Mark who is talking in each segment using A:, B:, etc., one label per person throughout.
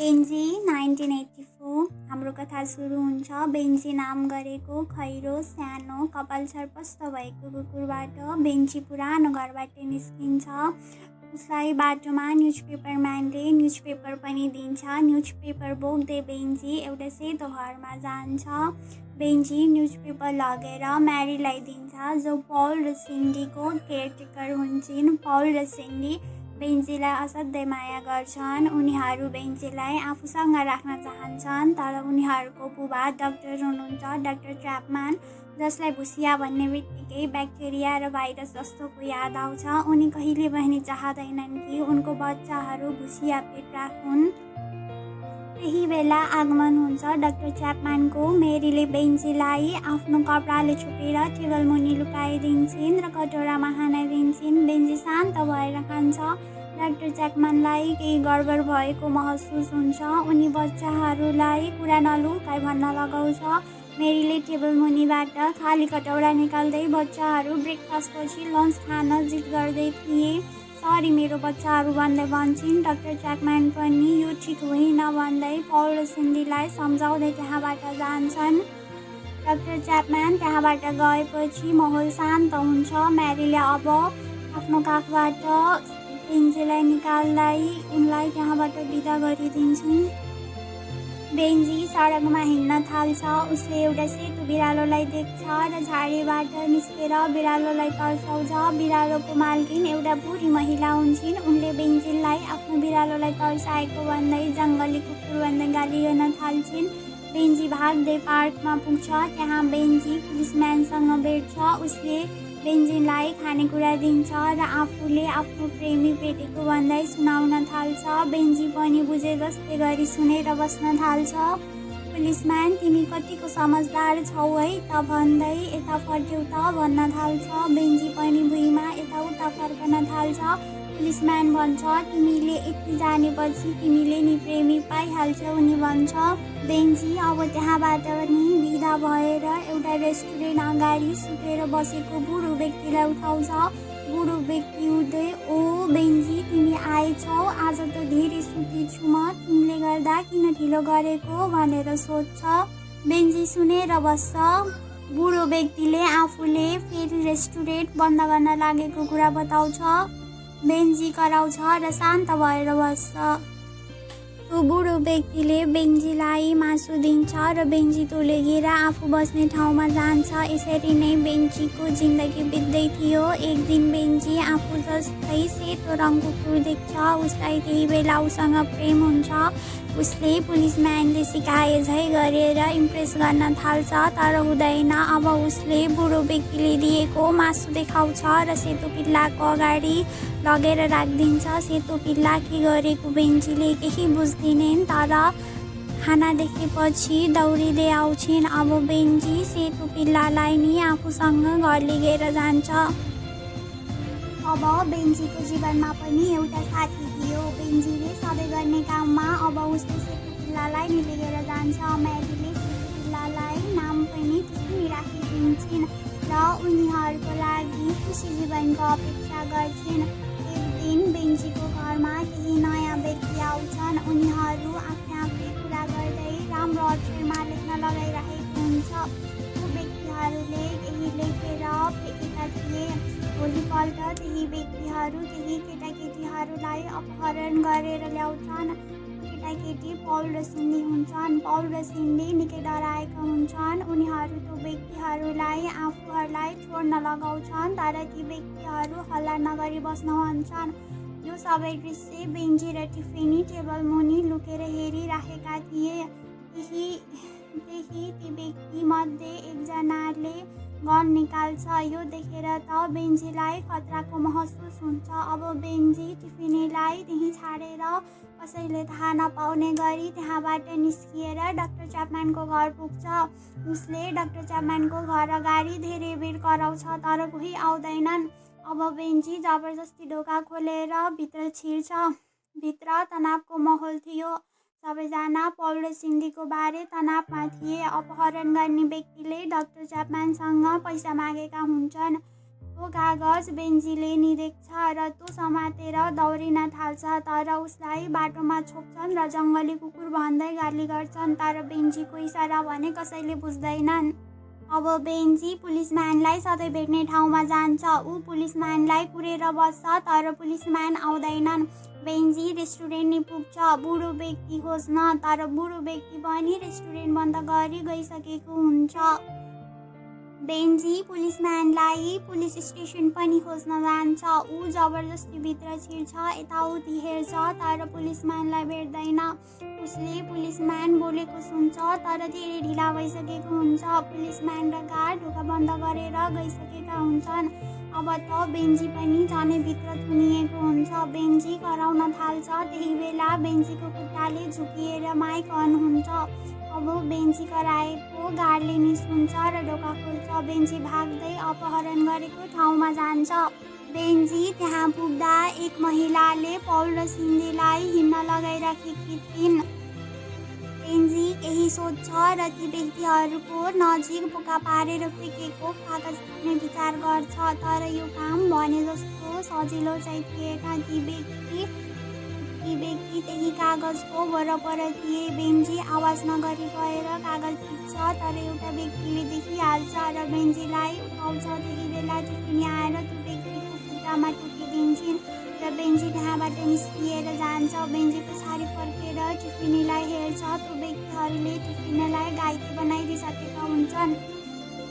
A: बेन्जी 1984 हाम्रो कथा सुरु हुन्छ। बेन्जी नाम गरेको खैरो सानो कपाल छरपष्ट भएको कुकुरबाट बेन्जी पुरानो घरबाट निस्किन्छ। उसलाई बाटोमा न्युजपेपरम्यानले न्युजपेपर पनि दिन्छ। न्युजपेपर बोक्दै बेन्जी एउटा सेतो घरमा जान्छ। बेन्जी न्युजपेपर लगेर म्यारीलाई दिन्छ, जो पल र सिन्डीको केयरटेकर हुन्छन्। पल र सिन्डी बेन्जीलाई असाध्यै माया गर्छन्। उनीहरू बेन्जीलाई आफूसँग राख्न चाहन्छन्, तर उनीहरूको बुबा डाक्टर हुनुहुन्छ, डाक्टर च्यापम्यान, जसलाई भुसिया भन्ने बित्तिकै ब्याक्टेरिया र भाइरस जस्तोको याद आउँछ। उनी कहिले पनि चाहँदैनन् कि उनको बच्चाहरू भुसिया पेट राखुन्। त्यही बेला आगमन हुन्छ डाक्टर च्यापम्यानको। मेरीले बेन्जीलाई आफ्नो कपडाले छोपेर टेबल मुनि लुकाइदिन्छन् र कटोरामा खाना दिन्छन्। बेन्जी शान्त भएर खान्छ। डाक्टर च्यापम्यानलाई केही गडबड भएको महसुस हुन्छ। उनी बच्चाहरूलाई कुरा नलुकाई भन्न लगाउँछ। मेरीले टेबल मुनिबाट खाली कटौरा निकाल्दै बच्चाहरू ब्रेकफास्टपछि लन्च खान जिद गर्दै थिए। सरी मेरो बच्चाहरू भन्दै भन्छन्। डाक्टर च्यापम्यान पनि यो ठिक होइन भन्दै पल र सिन्डीलाई सम्झाउँदै त्यहाँबाट जान्छन्। डाक्टर च्यापम्यान त्यहाँबाट गएपछि माहौल शान्त हुन्छ। म्यारीले अब आफ्नो काखबाट बेन्जीलाई निकाल्दै उनलाई त्यहाँबाट बिदा गरिदिन्छन्। बेन्जी सडकमा हिँड्न थाल्छ। उसले एउटा सेतो बिरालोलाई देख्छ र झाडीबाट निस्केर बिरालोलाई तर्साउँछ। बिरालोको मालकिन एउटा बुढी महिला हुन्छन्। उनले बेन्जीलाई आफ्नो बिरालोलाई तर्साएको भन्दै जङ्गली कुकुर भन्दै गाली गर्न थाल्छिन्। बेन्जी भाग्दै पार्कमा पुग्छ। त्यहाँ बेन्जी पुलिसम्यानसँग भेट्छ। उसले बेन्जीलाई खानेकुरा दिन्छ र आफूले आफ्नो प्रेमी भेटेको भन्दै सुनाउन थाल्छ। बेन्जी पनि बुझे जस्तै गरी सुनेर बस्न थाल्छ। पुलिसम्यान तिमी कतिको समझदार छौ है त भन्दै यता फर्क्यौ त भन्न थाल्छ। बेन्जी पनि भुइँमा यताउता फर्कन थाल्छ। पुलिसम्यान भन्छ तिमीले यति जानेपछि तिमीले नि प्रेमी पाइहाल्छौ नि भन्छ। बेन्जी अब त्यहाँबाट नि बिदा भएर एउटा रेस्टुरेन्ट अगाडि सुतेर बसेको बुढो व्यक्तिलाई उठाउँछ। बुढो व्यक्ति उठ्दै ओ बेन्जी तिमी आएछौ, आज त धेरै सुती छु म, तिमीले गर्दा किन ढिलो गरेको भनेर सोध्छ। बेन्जी सुनेर बस्छ। बुढो व्यक्तिले आफूले फेरि रेस्टुरेन्ट बन्द गर्न लागेको कुरा बताउँछ। बेन्जी कराउँछ र शान्त भएर बस्छ। त्यो बुढो व्यक्तिले बेन्जीलाई मासु दिन्छ र बेन्जी तोलेर आफू बस्ने ठाउँमा जान्छ। यसरी नै बेन्जीको जिन्दगी बित्दै थियो। एक दिन बेन्जी आफू जस्तै सेतो रङको कुकुर देख्छ। उसलाई त्यही बेला उसँग प्रेम हुन्छ। उसले पुलिसम्यानले सिकाए झै गरेर इम्प्रेस गर्न थाल्छ, तर हुँदैन। अब उसले बुढो व्यक्तिले दिएको मासु देखाउँछ र सेतो पिल्लाको अगाडि लगेर राखिदिन्छ। सेतो पिल्ला के गरेको बेन्जीले केही बुझ्दिनन्, तर खाना देखेपछि दौडिँदै आउँछिन्। अब बेन्जी सेतो पिल्लालाई नि आफूसँग घर लिएर जान्छ। अब बेन्जीको जीवनमा पनि एउटा साथी थियो। बेन्जीले सधैँ गर्ने काममा अब उसले सेतो पिल्लालाई नि लिएर जान्छ। म्यारीले सेतो पिल्लालाई नाम पनि त्यसरी राखिदिन्छन् र उनीहरूको लागि खुसी जीवनको अपेक्षा गर्छिन्। एक दिन बेन्जीको घरमा केही नयाँ व्यक्ति आउँछन्। उनीहरू आफै कुरा गर्दै राम्रो अक्षरमा लेख्न लगाइरहेको हुन्छ। त्यो व्यक्तिहरूले केही लेखेर फेकेका थिए। भोलिपल्ट त्यही व्यक्तिहरू केही केटाकेटीहरूलाई अपहरण गरेर ल्याउँछन्। केटाकेटी पल र सिन्डी हुन्छन्। पल र सिन्डी निकै डराएका हुन्छन्। उनीहरू त्यो व्यक्तिहरूलाई आफूहरूलाई छोड्न लगाउँछन्, तर ती व्यक्तिहरू हल्ला नगरी बस्न भन्छन्। यो सबै दृश्य बेन्जी र टिफिनी टेबल मुनि लुकेर हेरिराखेका थिए। ती व्यक्ति मध्ये एकजनाले गन निकाल्छ। यो देखेर त बेन्जीलाई खतराको महसुस हुन्छ। अब बेन्जी टिफिनीलाई त्यहीँ छाडेर कसैले थाहा नपाउने गरी त्यहाँबाट निस्किएर डाक्टर च्यापम्यानको घर पुग्छ। उसले डाक्टर च्यापम्यानको घर अगाडि धेरै बेर कराउँछ, तर कोही आउँदैनन्। अब बेन्जी जबरजस्ती ढोका खोलेर भित्र छिर्छ। भित्र तनावको माहौल थियो। सबैजना पल र सिन्डीको बारे तनावमा थिए। अपहरण गर्ने व्यक्तिले डाक्टर च्यापम्यानसँग पैसा मागेका हुन्छन्। भएको कागज बेन्जीले नि देख्छ र त्यो समातेर दौडिन थाल्छ, तर उसलाई बाटोमा छोप्छन् र जङ्गली कुकुर भन्दै गाली गर्छन्, तर बेन्जीको इसारा भने कसैले बुझ्दैनन्। अब बेन्जी पुलिसम्यानलाई सधैँ भेट्ने ठाउँमा जान्छ। ऊ पुलिसम्यानलाई कुरेर बस्छ, तर पुलिसम्यान आउँदैनन्। बेन्जी रेस्टुरेन्ट नि पुग्छ बुढो व्यक्ति खोज्न, तर बुढो व्यक्ति पनि रेस्टुरेन्ट बन्द गरी गइसकेको हुन्छ। बेन्जी पुलिसम्यानलाई पुलिस स्टेसन पनि खोज्न जान्छ। ऊ जबरजस्ती भित्र छिर्छ, यताउति हेर्छ, तर पुलिसम्यानलाई भेट्दैन। उसले पुलिसम्यान बोलेको सुन्छ, तर धेरै ढिला भइसकेको हुन्छ। पुलिसम्यान र गार्ड ढोका बन्द गरेर गइसकेका हुन्छन्। अब त बेन्जी पनि झनै भित्र थुनिएको हुन्छ। बेन्जी कराउन थाल्छ, त्यही बेला बेन्जीको खुट्टाले झुकिएर माइक अन हुन्छ। अब बेन्जी कराएको गार्डले नि सुन्छ र ढोका खोल्छ। बेन्जी भाग्दै अपहरण गरेको ठाउँमा जान्छ। बेन्जी त्यहाँ पुग्दा एक महिलाले पौल र सिन्धीलाई हिँड्न लगाइराखेकी थिइन्। बेन्जी केही सोध्छ र ती व्यक्तिहरूको नजिक बोका पारेर फेकेको कागज टिप्ने विचार गर्छ, तर यो काम भने जस्तो सजिलो चाहिँ थिएन। ती व्यक्ति त्यही कागजको वरपर थिए। बेन्जी आवाज नगरी गएर कागज टिप्छ, तर एउटा व्यक्तिले देखिहाल्छ र बेन्जीलाई उठाउँछ। त्यही बेला टिफिनी आएर त्यो व्यक्तिको खुट्टामा टुकिदिन्छन् र बेन्जी त्यहाँबाट निस्किएर जान्छ। बेन्जी पछाडि फर्केर टिफिनीलाई हेर्छ। त्यो व्यक्तिहरूले टिफिनीलाई घाइते बनाइदिइसकेका हुन्छन्।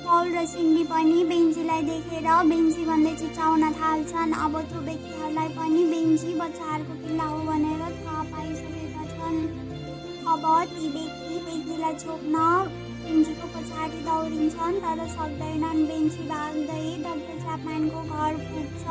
A: पौल र सिन्डी पनि बेन्जीलाई देखेर बेन्जी भन्दै चिच्याउन थाल्छन्। अब त्यो व्यक्तिहरूलाई पनि बेन्जी बच्चाहरूको पिल्ला हो भनेर थाहा पाइसकेका छन्। अब ती व्यक्ति बेन्जीलाई छोप्न बेन्जीको पछाडि दौडिन्छन्, तर सक्दैनन्। बेन्जी भाग्दै डाक्टर च्यापम्यानको घर पुग्छ।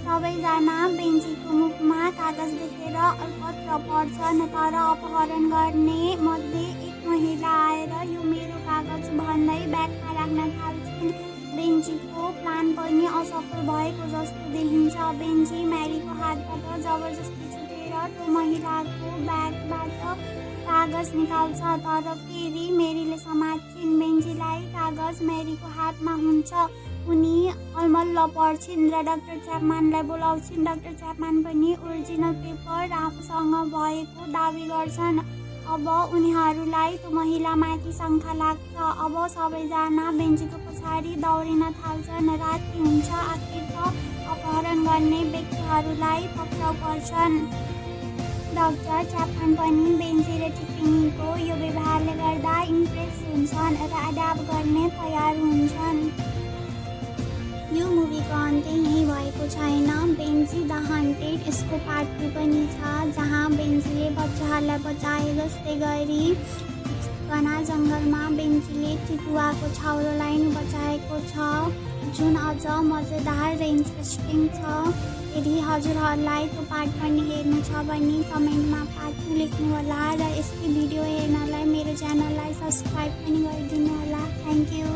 A: सबैजना बेन्जीको मुखमा कागज देखेर अलपत्र पर्छन्, तर अपहरण गर्ने मध्ये एक महिला आएर यो मेरो कागज भन्दै ब्यागमा राख्न थाल्छिन्। बेन्जीको प्लान पनि असफल भएको जस्तो देखिन्छ। बेन्जी म्यारीको हातबाट जबरजस्ती छुटेर त्यो महिलाको ब्यागबाट कागज निकाल्छ, तर फेरि मेरीले समात्छिन्। बेन्जीलाई कागज मेरीको हातमा हुन्छ। उनी अलमल्ल पर्छिन् र डाक्टर च्यापम्यानलाई बोलाउँछिन्। डाक्टर च्यापम्यान पनि ओरिजिनल पेपर आफूसँग भएको दाबी गर्छन्। अब उनीहरूलाई त्यो महिलामाथि शङ्का लाग्छ। अब सबैजना बेन्जीको पछाडि दौडिन थाल्छन्। राति हुन्छ। आखिर त अपहरण गर्ने व्यक्तिहरूलाई पक्राउ पर्छन्। डाक्टर च्यापम्यान पनि बेन्जी र टिफिनीको यो व्यवहारले गर्दा इम्प्रेस हुन्छन् र एड्याप्ट गर्ने तयार हुन्छन्। यो मुभीको अन्त्य यही भएको छैन। बेन्जी द हन्टेड यसको पार्ट 2 पनि छ, जहाँ बेन्जीले बच्चाहरूलाई बचाए जस्तै गरी घना जङ्गलमा बेन्जीले चितुवाको छाउरोलाई नि बचाएको छ, जुन अझ मजेदार र इन्ट्रेस्टिङ छ। यदि हजुरहरूलाई त्यो पार्ट पनि हेर्नु छ भने कमेन्टमा पार्ट 2 लेख्नु होला र यस्तै भिडियो हेर्नलाई मेरो च्यानललाई सब्सक्राइब पनि गरिदिनु होला। Thank you.